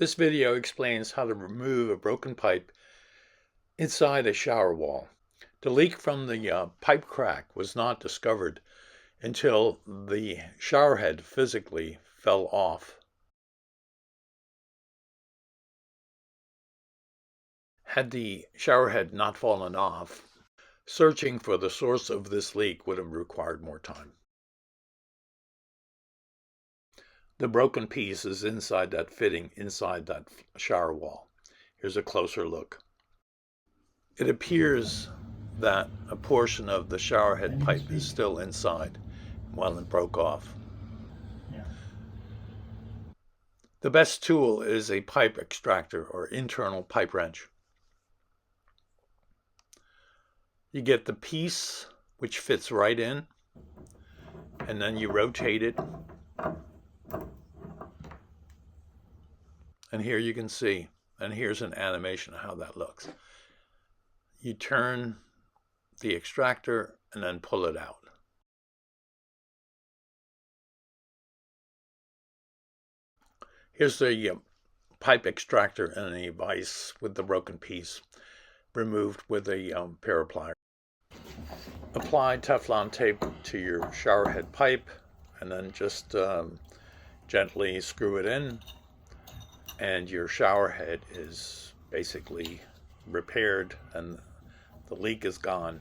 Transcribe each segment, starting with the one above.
This video explains how to remove a broken pipe inside a shower wall. The leak from the pipe crack was not discovered until the shower head physically fell off. Had the shower head not fallen off, searching for the source of this leak would have required more time. The broken piece is inside that fitting, inside that shower wall. Here's a closer look. It appears that a portion of the shower head pipe is still inside while it broke off. The best tool is a pipe extractor or internal pipe wrench. You get the piece which fits right in, and then you rotate it. And here you can see, and here's an animation of how that looks. You turn the extractor and then pull it out. Here's the pipe extractor and a vise with the broken piece removed with a pair of pliers. Apply Teflon tape to your shower head pipe and then just gently screw it in, and your shower head is basically repaired and the leak is gone.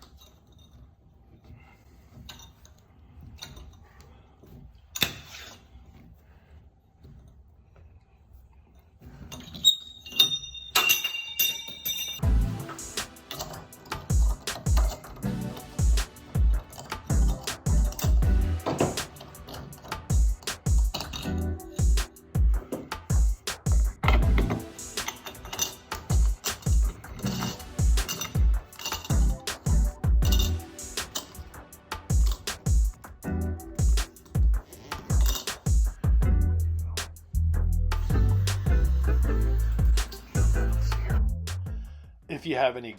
If you have any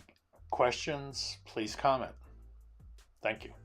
questions, please comment. Thank you.